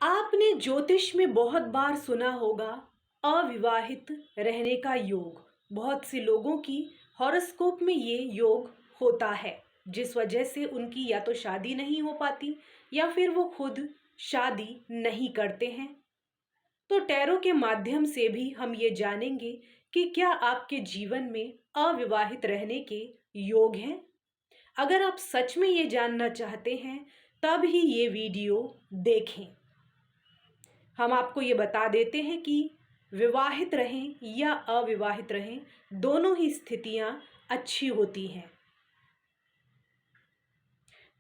आपने ज्योतिष में बहुत बार सुना होगा अविवाहित रहने का योग। बहुत से लोगों की हॉरोस्कोप में ये योग होता है, जिस वजह से उनकी या तो शादी नहीं हो पाती या फिर वो खुद शादी नहीं करते हैं। तो टैरो के माध्यम से भी हम ये जानेंगे कि क्या आपके जीवन में अविवाहित रहने के योग हैं। अगर आप सच में ये जानना चाहते हैं तब ही ये वीडियो देखें। हम आपको ये बता देते हैं कि विवाहित रहें या अविवाहित रहें, दोनों ही स्थितियां अच्छी होती हैं।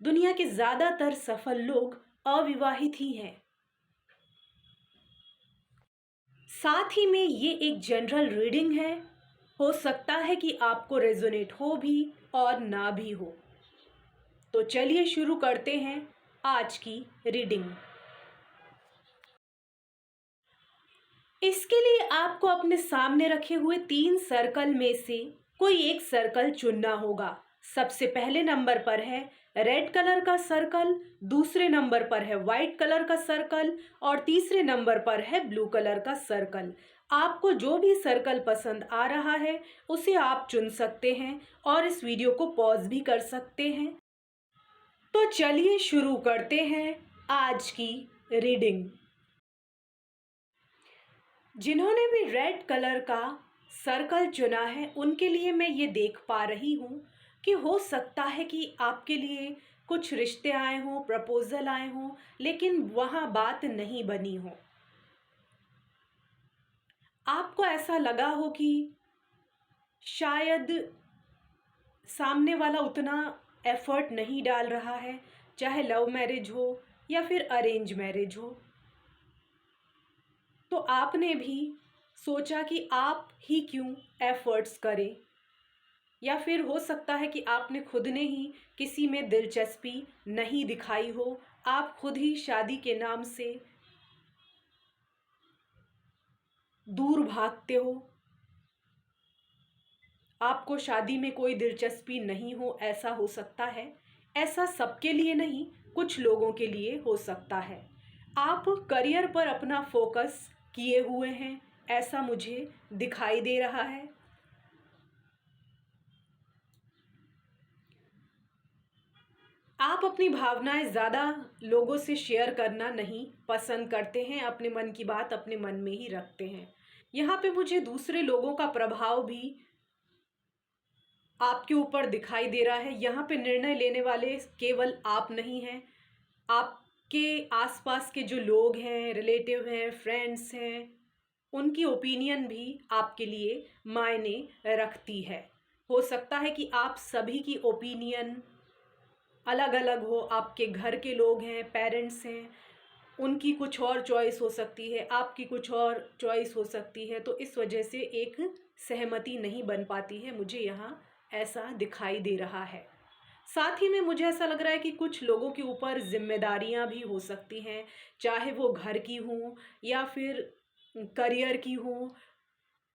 दुनिया के ज़्यादातर सफल लोग अविवाहित ही हैं। साथ ही में ये एक जनरल रीडिंग है, हो सकता है कि आपको रेजोनेट हो भी और ना भी हो। तो चलिए शुरू करते हैं आज की रीडिंग। इसके लिए आपको अपने सामने रखे हुए 3 सर्कल में से कोई एक सर्कल चुनना होगा। सबसे पहले नंबर पर है रेड कलर का सर्कल, दूसरे नंबर पर है वाइट कलर का सर्कल और तीसरे नंबर पर है ब्लू कलर का सर्कल। आपको जो भी सर्कल पसंद आ रहा है उसे आप चुन सकते हैं और इस वीडियो को पॉज भी कर सकते हैं। तो चलिए शुरू करते हैं आज की रीडिंग। जिन्होंने भी रेड कलर का सर्कल चुना है उनके लिए मैं ये देख पा रही हूँ कि हो सकता है कि आपके लिए कुछ रिश्ते आए हों, प्रपोजल आए हों, लेकिन वहाँ बात नहीं बनी हो। आपको ऐसा लगा हो कि शायद सामने वाला उतना एफर्ट नहीं डाल रहा है, चाहे लव मैरिज हो या फिर अरेंज मैरिज हो। तो आपने भी सोचा कि आप ही क्यों एफर्ट्स करें, या फिर हो सकता है कि आपने खुद ने ही किसी में दिलचस्पी नहीं दिखाई हो, आप खुद ही शादी के नाम से दूर भागते हो, आपको शादी में कोई दिलचस्पी नहीं हो, ऐसा हो सकता है। ऐसा सबके लिए नहीं, कुछ लोगों के लिए हो सकता है। आप करियर पर अपना फोकस किए हुए हैं, ऐसा मुझे दिखाई दे रहा है। आप अपनी भावनाएं ज़्यादा लोगों से शेयर करना नहीं पसंद करते हैं, अपने मन की बात अपने मन में ही रखते हैं। यहाँ पे मुझे दूसरे लोगों का प्रभाव भी आपके ऊपर दिखाई दे रहा है। यहाँ पे निर्णय लेने वाले केवल आप नहीं हैं, आपके आसपास के जो लोग हैं, रिलेटिव हैं, फ्रेंड्स हैं, उनकी ओपिनियन भी आपके लिए मायने रखती है। हो सकता है कि आप सभी की ओपिनियन अलग अलग हो। आपके घर के लोग हैं, पेरेंट्स हैं, उनकी कुछ और चॉइस हो सकती है, आपकी कुछ और चॉइस हो सकती है। तो इस वजह से एक सहमति नहीं बन पाती है, मुझे यहाँ ऐसा दिखाई दे रहा है। साथ ही में मुझे ऐसा लग रहा है कि कुछ लोगों के ऊपर जिम्मेदारियां भी हो सकती हैं, चाहे वो घर की हों या फिर करियर की हों।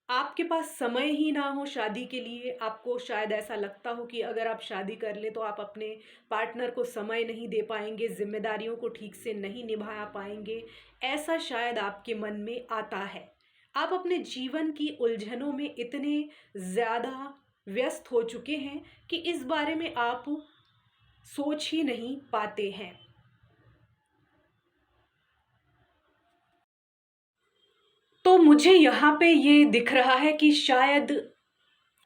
आपके पास समय ही ना हो शादी के लिए, आपको शायद ऐसा लगता हो कि अगर आप शादी कर ले तो आप अपने पार्टनर को समय नहीं दे पाएंगे, जिम्मेदारियों को ठीक से नहीं निभा पाएंगे, ऐसा शायद आपके मन में आता है। आप अपने जीवन की उलझनों में इतने ज़्यादा व्यस्त हो चुके हैं कि इस बारे में आप सोच ही नहीं पाते हैं। तो मुझे यहाँ पे ये दिख रहा है कि शायद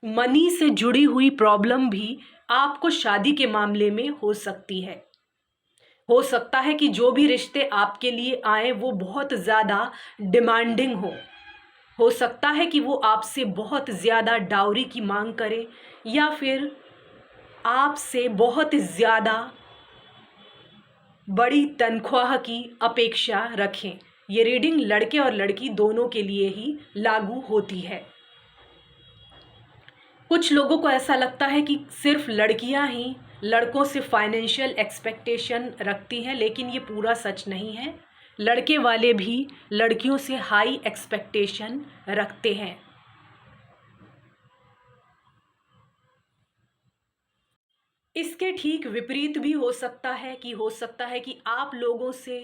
मनी से जुड़ी हुई प्रॉब्लम भी आपको शादी के मामले में हो सकती है। हो सकता है कि जो भी रिश्ते आपके लिए आए वो बहुत ज़्यादा डिमांडिंग हो सकता है कि वो आपसे बहुत ज़्यादा डाउरी की मांग करें या फिर आपसे बहुत ज़्यादा बड़ी तनख्वाह की अपेक्षा रखें। ये रीडिंग लड़के और लड़की दोनों के लिए ही लागू होती है। कुछ लोगों को ऐसा लगता है कि सिर्फ लड़कियां ही लड़कों से फाइनेंशियल एक्सपेक्टेशन रखती हैं, लेकिन ये पूरा सच नहीं है। लड़के वाले भी लड़कियों से हाई एक्सपेक्टेशन रखते हैं। इसके ठीक विपरीत भी हो सकता है कि आप लोगों से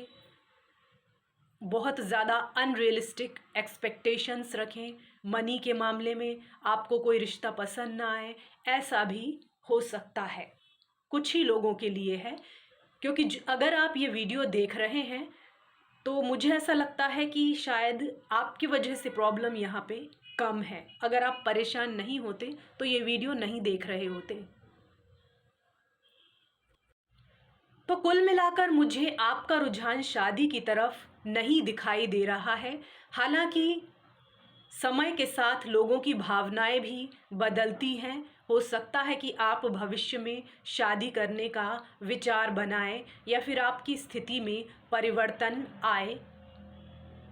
बहुत ज़्यादा अनरियलिस्टिक एक्सपेक्टेशंस रखें मनी के मामले में, आपको कोई रिश्ता पसंद ना आए, ऐसा भी हो सकता है। कुछ ही लोगों के लिए है, क्योंकि अगर आप ये वीडियो देख रहे हैं तो मुझे ऐसा लगता है कि शायद आपकी वजह से प्रॉब्लम यहाँ पे कम है। अगर आप परेशान नहीं होते तो ये वीडियो नहीं देख रहे होते। तो कुल मिलाकर मुझे आपका रुझान शादी की तरफ नहीं दिखाई दे रहा है। हालांकि समय के साथ लोगों की भावनाएं भी बदलती हैं। हो सकता है कि आप भविष्य में शादी करने का विचार बनाएं या फिर आपकी स्थिति में परिवर्तन आए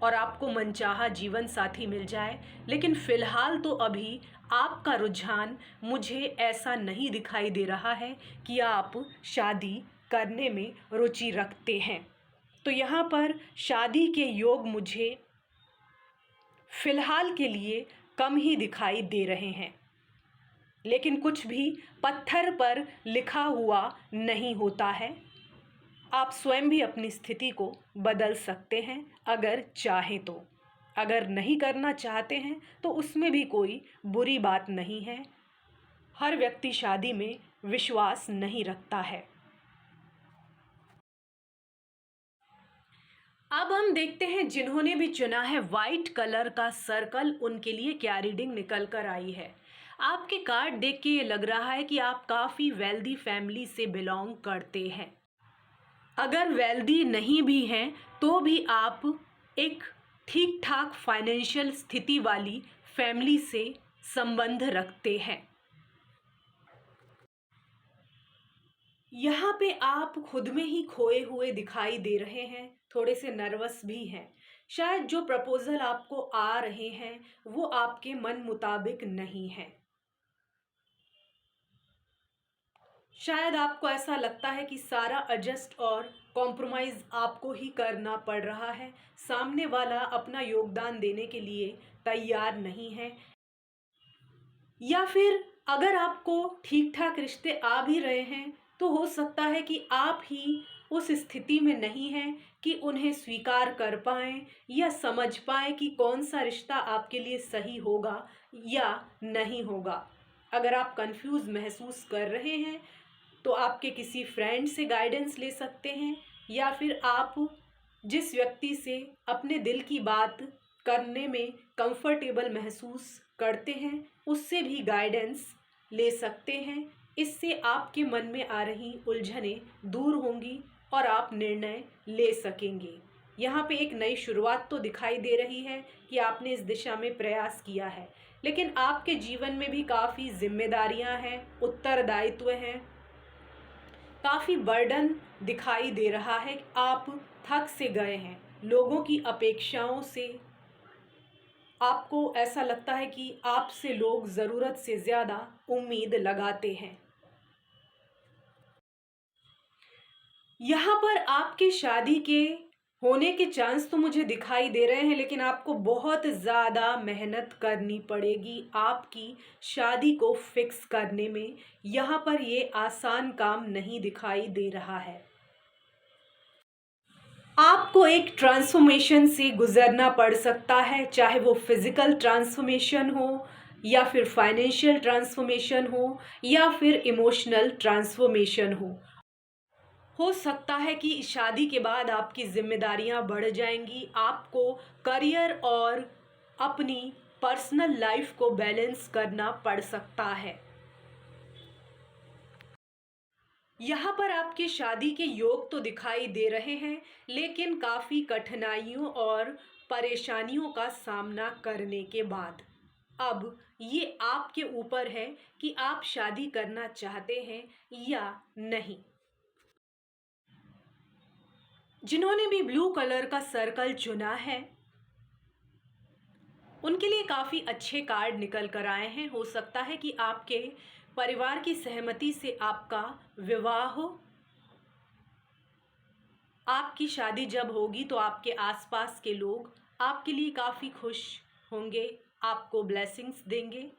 और आपको मनचाहा जीवन साथी मिल जाए, लेकिन फ़िलहाल तो अभी आपका रुझान मुझे ऐसा नहीं दिखाई दे रहा है कि आप शादी करने में रुचि रखते हैं। तो यहाँ पर शादी के योग मुझे फ़िलहाल के लिए कम ही दिखाई दे रहे हैं, लेकिन कुछ भी पत्थर पर लिखा हुआ नहीं होता है। आप स्वयं भी अपनी स्थिति को बदल सकते हैं अगर चाहें तो। अगर नहीं करना चाहते हैं तो उसमें भी कोई बुरी बात नहीं है। हर व्यक्ति शादी में विश्वास नहीं रखता है। अब हम देखते हैं जिन्होंने भी चुना है वाइट कलर का सर्कल, उनके लिए क्या रीडिंग निकल कर आई है। आपके कार्ड देख के ये लग रहा है कि आप काफ़ी वेल्दी फैमिली से बिलोंग करते हैं। अगर वेल्दी नहीं भी हैं तो भी आप एक ठीक ठाक फाइनेंशियल स्थिति वाली फैमिली से संबंध रखते हैं। यहाँ पे आप खुद में ही खोए हुए दिखाई दे रहे हैं, थोड़े से नर्वस भी हैं। शायद जो प्रपोजल आपको आ रहे हैं वो आपके मन मुताबिक नहीं है। शायद आपको ऐसा लगता है कि सारा एडजस्ट और कॉम्प्रोमाइज़ आपको ही करना पड़ रहा है। सामने वाला अपना योगदान देने के लिए तैयार नहीं है, या फिर अगर आपको ठीक ठाक रिश्ते आ भी रहे हैं तो हो सकता है कि आप ही उस स्थिति में नहीं हैं कि उन्हें स्वीकार कर पाएँ या समझ पाएँ कि कौन सा रिश्ता आपके लिए सही होगा या नहीं होगा। अगर आप कंफ्यूज महसूस कर रहे हैं तो आपके किसी फ्रेंड से गाइडेंस ले सकते हैं, या फिर आप जिस व्यक्ति से अपने दिल की बात करने में कंफर्टेबल महसूस करते हैं उससे भी गाइडेंस ले सकते हैं। इससे आपके मन में आ रही उलझनें दूर होंगी और आप निर्णय ले सकेंगे। यहाँ पे एक नई शुरुआत तो दिखाई दे रही है कि आपने इस दिशा में प्रयास किया है, लेकिन आपके जीवन में भी काफ़ी जिम्मेदारियाँ हैं, उत्तरदायित्व हैं, काफ़ी बर्डन दिखाई दे रहा है। आप थक से गए हैं लोगों की अपेक्षाओं से। आपको ऐसा लगता है कि आपसे लोग ज़रूरत से ज़्यादा उम्मीद लगाते हैं। यहाँ पर आपकी शादी के होने के चांस तो मुझे दिखाई दे रहे हैं, लेकिन आपको बहुत ज़्यादा मेहनत करनी पड़ेगी आपकी शादी को फिक्स करने में। यहाँ पर ये आसान काम नहीं दिखाई दे रहा है। आपको एक ट्रांसफॉर्मेशन से गुजरना पड़ सकता है, चाहे वो फिज़िकल ट्रांसफॉर्मेशन हो या फिर फाइनेंशियल ट्रांसफॉर्मेशन हो या फिर इमोशनल ट्रांसफॉर्मेशन हो सकता है कि शादी के बाद आपकी जिम्मेदारियां बढ़ जाएंगी। आपको करियर और अपनी पर्सनल लाइफ को बैलेंस करना पड़ सकता है। यहाँ पर आपकी शादी के योग तो दिखाई दे रहे हैं, लेकिन काफ़ी कठिनाइयों और परेशानियों का सामना करने के बाद अब ये आपके ऊपर है कि आप शादी करना चाहते हैं या नहीं। जिन्होंने भी ब्लू कलर का सर्कल चुना है उनके लिए काफ़ी अच्छे कार्ड निकल कर आए हैं। हो सकता है कि आपके परिवार की सहमति से आपका विवाह हो। आपकी शादी जब होगी तो आपके आसपास के लोग आपके लिए काफ़ी खुश होंगे, आपको ब्लेसिंग्स देंगे,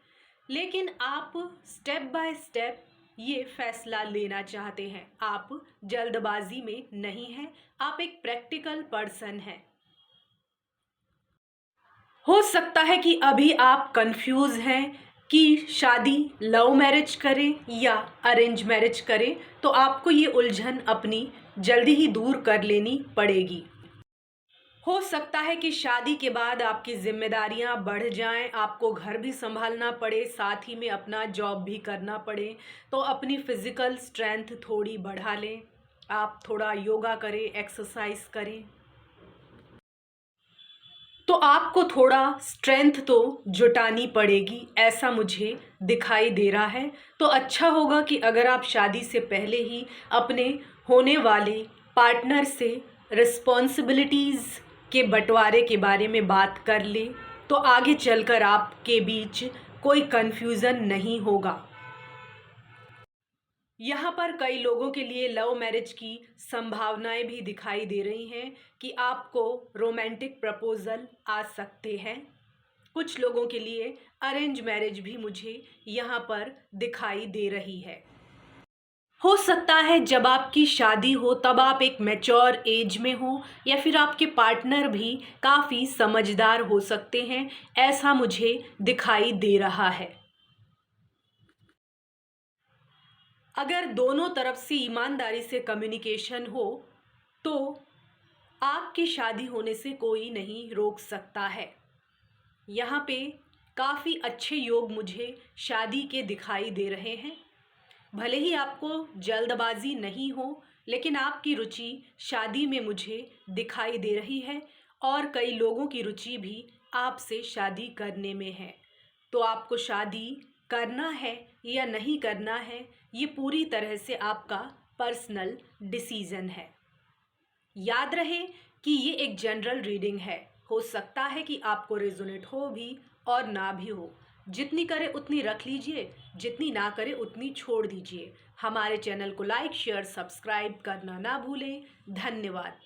लेकिन आप स्टेप बाय स्टेप ये फैसला लेना चाहते हैं। आप जल्दबाजी में नहीं हैं, आप एक प्रैक्टिकल पर्सन हैं। हो सकता है कि अभी आप कंफ्यूज हैं कि शादी लव मैरिज करें या अरेंज मैरिज करें, तो आपको ये उलझन अपनी जल्दी ही दूर कर लेनी पड़ेगी। हो सकता है कि शादी के बाद आपकी जिम्मेदारियां बढ़ जाएं, आपको घर भी संभालना पड़े, साथ ही में अपना जॉब भी करना पड़े। तो अपनी फिजिकल स्ट्रेंथ थोड़ी बढ़ा लें, आप थोड़ा योगा करें, एक्सरसाइज करें। तो आपको थोड़ा स्ट्रेंथ तो जुटानी पड़ेगी, ऐसा मुझे दिखाई दे रहा है। तो अच्छा होगा कि अगर आप शादी से पहले ही अपने होने वाले पार्टनर से रिस्पॉन्सिबिलिटीज़ के बंटवारे के बारे में बात कर लें, तो आगे चलकर आपके बीच कोई कन्फ्यूज़न नहीं होगा। यहाँ पर कई लोगों के लिए लव मैरिज की संभावनाएं भी दिखाई दे रही हैं कि आपको रोमांटिक प्रपोजल आ सकते हैं। कुछ लोगों के लिए अरेंज मैरिज भी मुझे यहाँ पर दिखाई दे रही है। हो सकता है जब आपकी शादी हो तब आप एक मैच्योर एज में हो, या फिर आपके पार्टनर भी काफ़ी समझदार हो सकते हैं, ऐसा मुझे दिखाई दे रहा है। अगर दोनों तरफ से ईमानदारी से कम्युनिकेशन हो तो आपकी शादी होने से कोई नहीं रोक सकता है। यहाँ पे काफ़ी अच्छे योग मुझे शादी के दिखाई दे रहे हैं। भले ही आपको जल्दबाजी नहीं हो, लेकिन आपकी रुचि शादी में मुझे दिखाई दे रही है, और कई लोगों की रुचि भी आपसे शादी करने में है। तो आपको शादी करना है या नहीं करना है, ये पूरी तरह से आपका पर्सनल डिसीज़न है। याद रहे कि ये एक जनरल रीडिंग है, हो सकता है कि आपको रेजोनेट हो भी और ना भी हो। जितनी करे उतनी रख लीजिए, जितनी ना करे उतनी छोड़ दीजिए। हमारे चैनल को लाइक, शेयर, सब्सक्राइब करना ना भूलें। धन्यवाद।